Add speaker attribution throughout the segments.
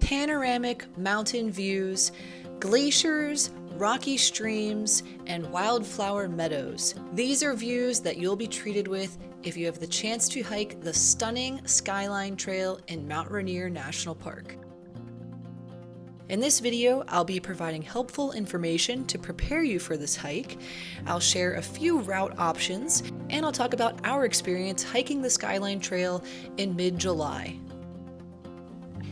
Speaker 1: panoramic mountain views, glaciers, rocky streams, and wildflower meadows. These are views that you'll be treated with if you have the chance to hike the stunning Skyline Trail in Mount Rainier National Park. In this video, I'll be providing helpful information to prepare you for this hike. I'll share a few route options, and I'll talk about our experience hiking the Skyline Trail in mid-July.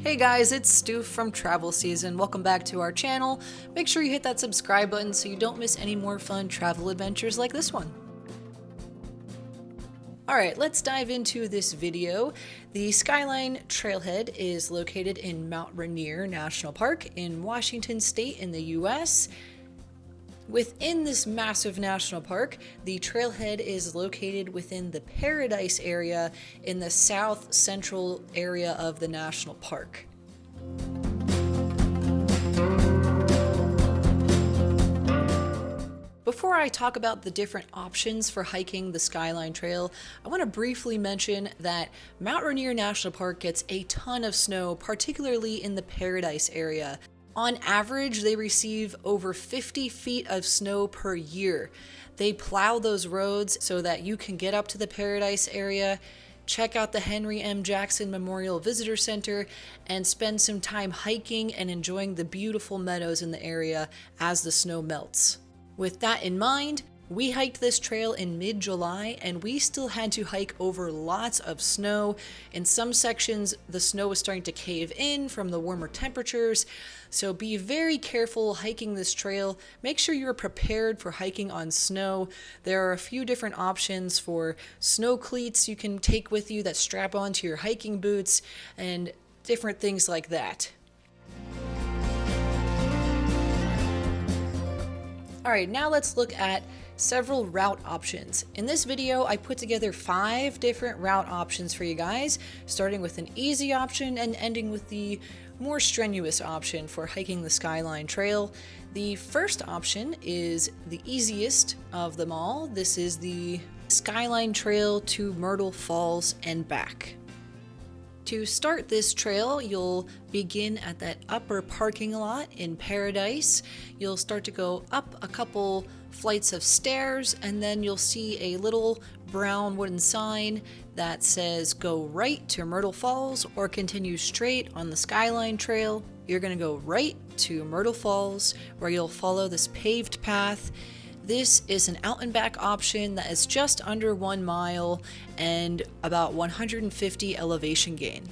Speaker 1: Hey guys, it's Stoof from Travel SzN. Welcome back to our channel. Make sure you hit that subscribe button so you don't miss any more fun travel adventures like this one. Alright, let's dive into this video. The Skyline Trailhead is located in Mount Rainier National Park in Washington State in the US. Within this massive national park, the trailhead is located within the Paradise area in the south central area of the national park. Before I talk about the different options for hiking the Skyline Trail, I want to briefly mention that Mount Rainier National Park gets a ton of snow, particularly in the Paradise area. On average, they receive over 50 feet of snow per year. They plow those roads so that you can get up to the Paradise area, check out the Henry M. Jackson Memorial Visitor Center, and spend some time hiking and enjoying the beautiful meadows in the area as the snow melts. With that in mind, we hiked this trail in mid-July and we still had to hike over lots of snow. In some sections, the snow was starting to cave in from the warmer temperatures, so be very careful hiking this trail. Make sure you're prepared for hiking on snow. There are a few different options for snow cleats you can take with you that strap onto your hiking boots and different things like that. Alright, now let's look at several route options. In this video, I put together 5 different route options for you guys, starting with an easy option and ending with the more strenuous option for hiking the Skyline Trail. The first option is the easiest of them all. This is the Skyline Trail to Myrtle Falls and back. To start this trail, you'll begin at that upper parking lot in Paradise. You'll start to go up a couple flights of stairs, and then you'll see a little brown wooden sign that says go right to Myrtle Falls or continue straight on the Skyline Trail. You're going to go right to Myrtle Falls, where you'll follow this paved path. This is an out and back option that is just under 1 mile and about 150 elevation gain.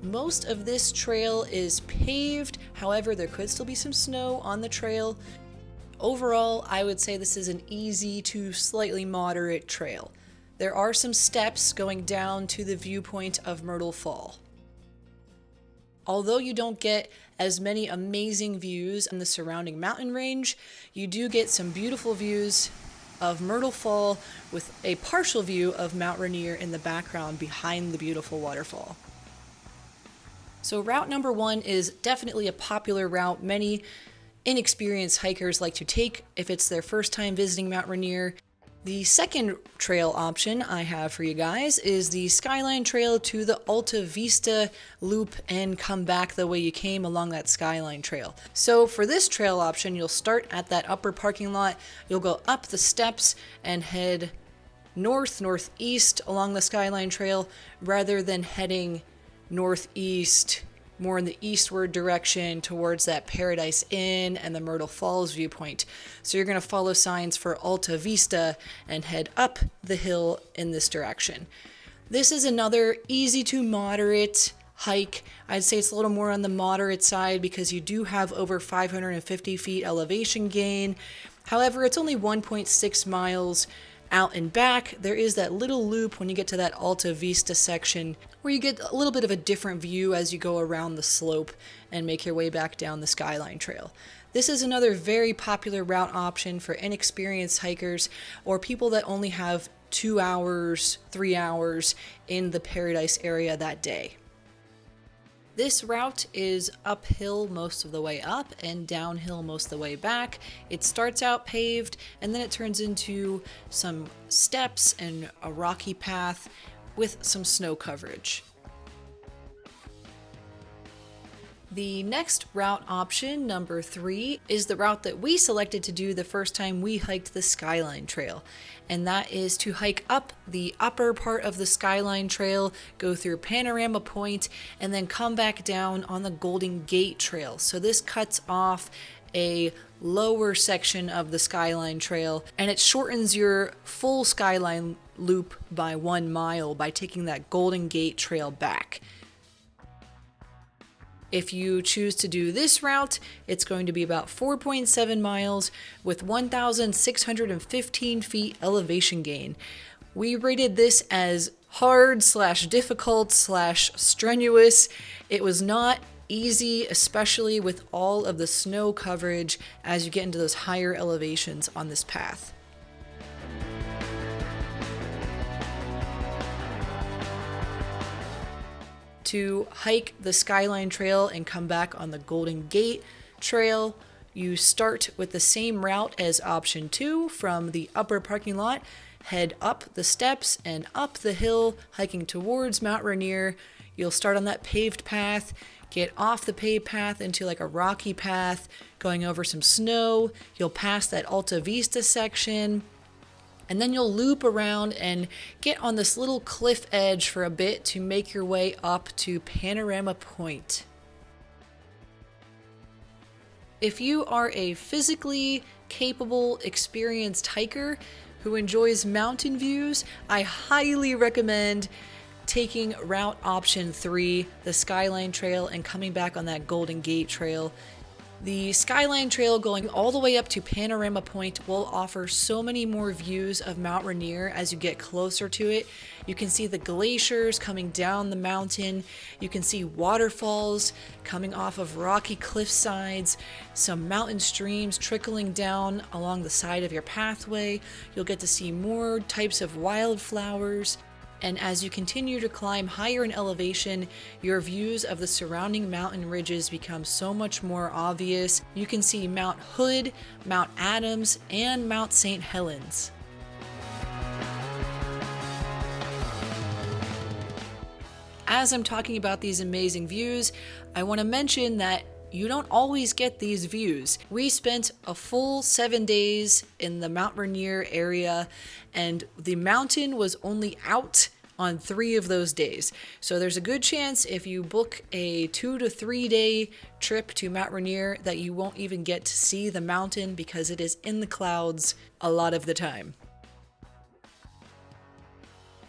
Speaker 1: Most of this trail is paved, however, there could still be some snow on the trail. Overall, I would say this is an easy to slightly moderate trail. There are some steps going down to the viewpoint of Myrtle Fall. Although you don't get as many amazing views in the surrounding mountain range, you do get some beautiful views of Myrtle Fall with a partial view of Mount Rainier in the background behind the beautiful waterfall. So route number 1 is definitely a popular route many inexperienced hikers like to take if it's their first time visiting Mount Rainier. The second trail option I have for you guys is the Skyline Trail to the Ulta Vista loop and come back the way you came along that Skyline Trail. So for this trail option, you'll start at that upper parking lot, you'll go up the steps and head northeast along the Skyline Trail rather than heading northeast more in the eastward direction towards that Paradise Inn and the Myrtle Falls viewpoint. So you're going to follow signs for Alta Vista and head up the hill in this direction. This is another easy to moderate hike. I'd say it's a little more on the moderate side because you do have over 550 feet elevation gain. However, it's only 1.6 miles out and back. There is that little loop when you get to that Alta Vista section where you get a little bit of a different view as you go around the slope and make your way back down the Skyline Trail. This is another very popular route option for inexperienced hikers or people that only have 2 hours, 3 hours in the Paradise area that day. This route is uphill most of the way up and downhill most of the way back. It starts out paved and then it turns into some steps and a rocky path with some snow coverage. The next route option, number 3, is the route that we selected to do the first time we hiked the Skyline Trail. And that is to hike up the upper part of the Skyline Trail, go through Panorama Point, and then come back down on the Golden Gate Trail. So this cuts off a lower section of the Skyline Trail, and it shortens your full Skyline loop by 1 mile by taking that Golden Gate Trail back. If you choose to do this route, it's going to be about 4.7 miles with 1,615 feet elevation gain. We rated this as hard/difficult/strenuous. It was not easy, especially with all of the snow coverage as you get into those higher elevations on this path. To hike the Skyline Trail and come back on the Golden Gate Trail, you start with the same route as option 2 from the upper parking lot, head up the steps and up the hill, hiking towards Mount Rainier. You'll start on that paved path, get off the paved path into like a rocky path, going over some snow. You'll pass that Ulta Vista section, and then you'll loop around and get on this little cliff edge for a bit to make your way up to Panorama Point. If you are a physically capable, experienced hiker who enjoys mountain views, I highly recommend taking route option 3, the Skyline Trail, and coming back on that Golden Gate Trail. The Skyline Trail going all the way up to Panorama Point will offer so many more views of Mount Rainier as you get closer to it. You can see the glaciers coming down the mountain. You can see waterfalls coming off of rocky cliff sides, some mountain streams trickling down along the side of your pathway. You'll get to see more types of wildflowers. And as you continue to climb higher in elevation, your views of the surrounding mountain ridges become so much more obvious. You can see Mount Hood, Mount Adams, and Mount St. Helens. As I'm talking about these amazing views, I want to mention that you don't always get these views. We spent a full 7 days in the Mount Rainier area, and the mountain was only out on 3 of those days. So there's a good chance if you book a 2 to 3 day trip to Mount Rainier that you won't even get to see the mountain because it is in the clouds a lot of the time.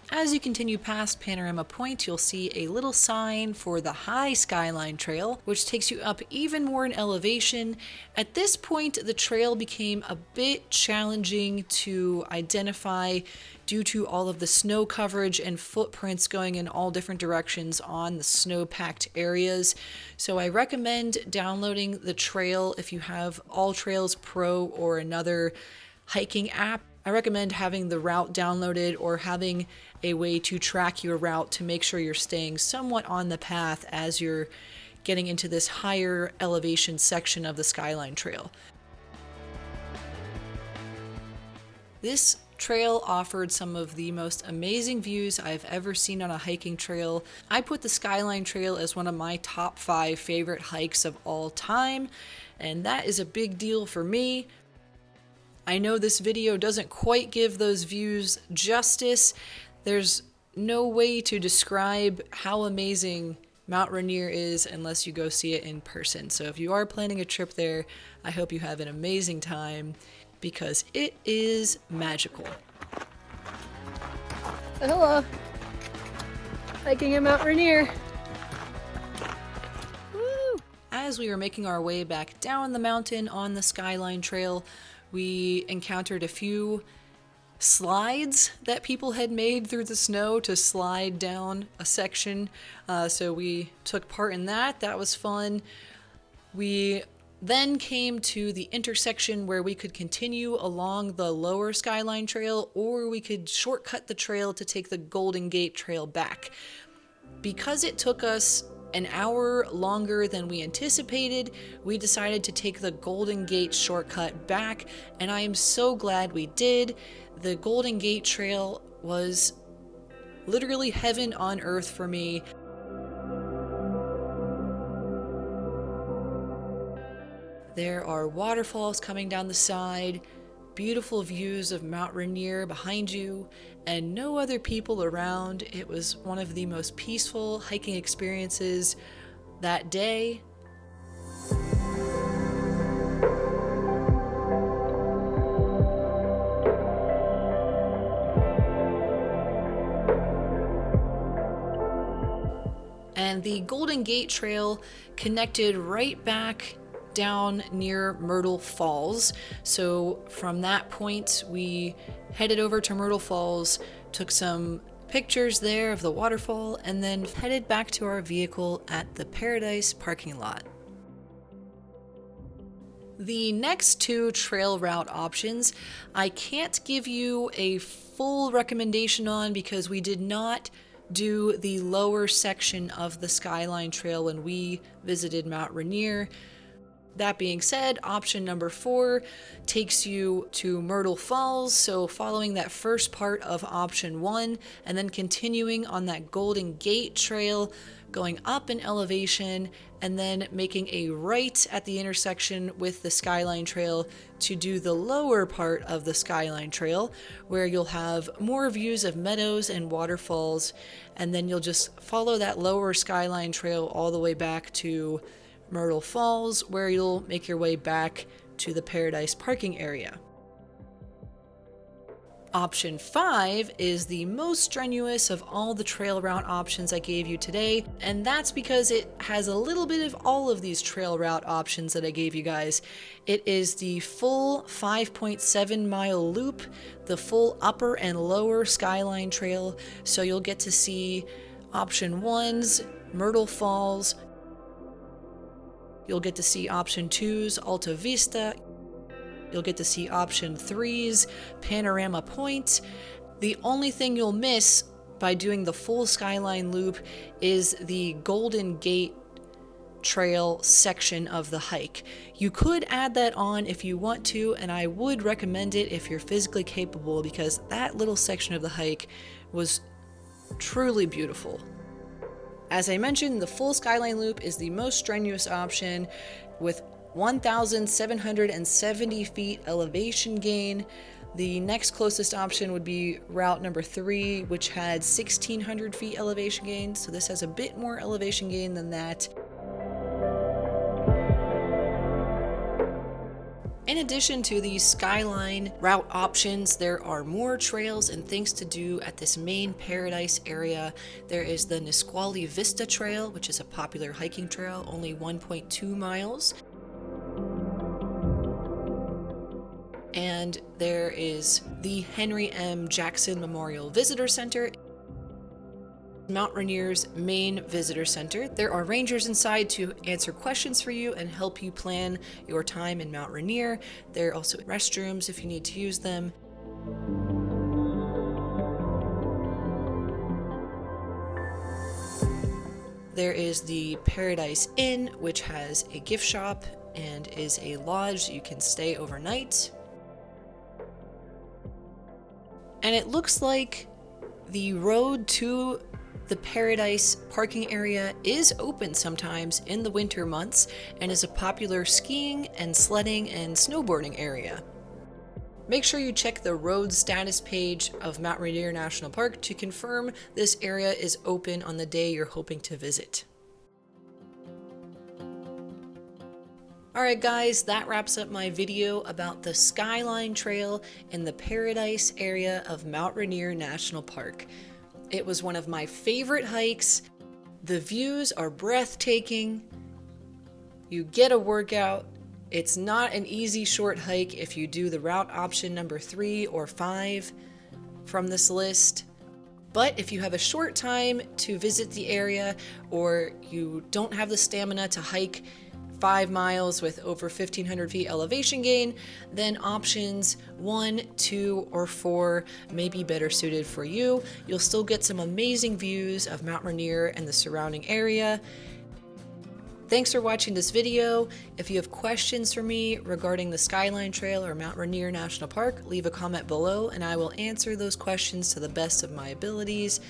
Speaker 1: As you continue past Panorama Point, you'll see a little sign for the High Skyline Trail, which takes you up even more in elevation. At this point, the trail became a bit challenging to identify due to all of the snow coverage and footprints going in all different directions on the snow-packed areas. So I recommend downloading the trail if you have All Trails Pro or another hiking app. I recommend having the route downloaded or having a way to track your route to make sure you're staying somewhat on the path as you're getting into this higher elevation section of the Skyline Trail. This trail offered some of the most amazing views I've ever seen on a hiking trail. I put the Skyline Trail as one of my top 5 favorite hikes of all time, and that is a big deal for me. I know this video doesn't quite give those views justice. There's no way to describe how amazing Mount Rainier is unless you go see it in person. So if you are planning a trip there, I hope you have an amazing time because it is magical.
Speaker 2: Hello. Hiking in Mount Rainier. Woo!
Speaker 1: As we were making our way back down the mountain on the Skyline Trail, we encountered a few slides that people had made through the snow to slide down a section. So we took part in that. That was fun. We then came to the intersection where we could continue along the lower Skyline Trail, or we could shortcut the trail to take the Golden Gate Trail back. Because it took us an hour longer than we anticipated, we decided to take the Golden Gate shortcut back, and I am so glad we did. The Golden Gate Trail was literally heaven on earth for me. There are waterfalls coming down the side, beautiful views of Mount Rainier behind you, and no other people around. It was one of the most peaceful hiking experiences that day. And the Golden Gate Trail connected right back down near Myrtle Falls. So from that point, we headed over to Myrtle Falls, took some pictures there of the waterfall, and then headed back to our vehicle at the Paradise parking lot. The next two trail route options, I can't give you a full recommendation on because we did not do the lower section of the Skyline Trail when we visited Mount Rainier. That being said, option number 4 takes you to Myrtle Falls, so following that first part of option 1 and then continuing on that Golden Gate Trail, going up in elevation and then making a right at the intersection with the Skyline Trail to do the lower part of the Skyline Trail, where you'll have more views of meadows and waterfalls, and then you'll just follow that lower Skyline Trail all the way back to Myrtle Falls, where you'll make your way back to the Paradise parking area. Option 5 is the most strenuous of all the trail route options I gave you today, and that's because it has a little bit of all of these trail route options that I gave you guys. It is the full 5.7 mile loop, the full upper and lower Skyline Trail, so you'll get to see option 1's Myrtle Falls, you'll get to see option 2's Ulta Vista, you'll get to see option 3's Panorama Point. The only thing you'll miss by doing the full Skyline loop is the Golden Gate Trail section of the hike. You could add that on if you want to, and I would recommend it if you're physically capable, because that little section of the hike was truly beautiful. As I mentioned, the full Skyline loop is the most strenuous option with 1,770 feet elevation gain. The next closest option would be route number 3, which had 1,600 feet elevation gain, so this has a bit more elevation gain than that. In addition to these Skyline route options, there are more trails and things to do at this main Paradise area. There is the Nisqually Vista Trail, which is a popular hiking trail, only 1.2 miles. And there is the Henry M. Jackson Memorial Visitor Center, Mount Rainier's main visitor center. There are rangers inside to answer questions for you and help you plan your time in Mount Rainier. There are also restrooms if you need to use them. There is the Paradise Inn, which has a gift shop and is a lodge you can stay overnight. And it looks like the road to the Paradise parking area is open sometimes in the winter months and is a popular skiing and sledding and snowboarding area. Make sure you check the road status page of Mount Rainier National Park to confirm this area is open on the day you're hoping to visit. Alright guys, that wraps up my video about the Skyline Trail in the Paradise area of Mount Rainier National Park. It was one of my favorite hikes. The views are breathtaking. You get a workout. It's not an easy short hike if you do the route option number 3 or 5 from this list. But if you have a short time to visit the area, or you don't have the stamina to hike 5 miles with over 1,500 feet elevation gain, then options 1, 2, or 4 may be better suited for you. You'll still get some amazing views of Mount Rainier and the surrounding area. Thanks for watching this video. If you have questions for me regarding the Skyline Trail or Mount Rainier National Park, leave a comment below and I will answer those questions to the best of my abilities.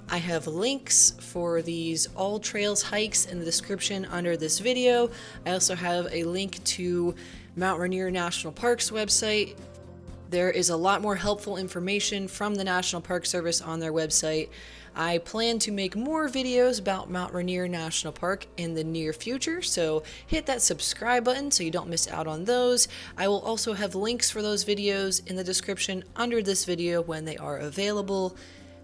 Speaker 1: I have links for these all trails hikes in the description under this video. I also have a link to Mount Rainier National Park's website. There is a lot more helpful information from the National Park Service on their website. I plan to make more videos about Mount Rainier National Park in the near future, so hit that subscribe button so you don't miss out on those. I will also have links for those videos in the description under this video when they are available.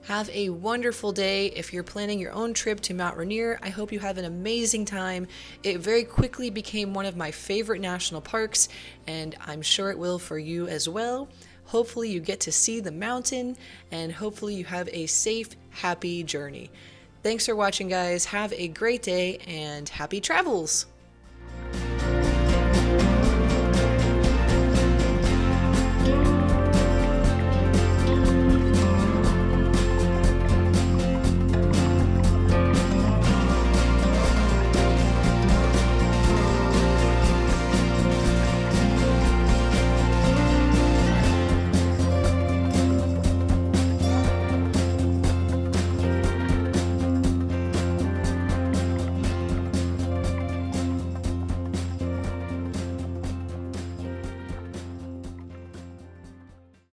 Speaker 1: Have a wonderful day. If you're planning your own trip to Mount Rainier, I hope you have an amazing time. It very quickly became one of my favorite national parks, and I'm sure it will for you as well. Hopefully you get to see the mountain, and hopefully you have a safe, happy journey. Thanks for watching, guys. Have a great day, and happy travels!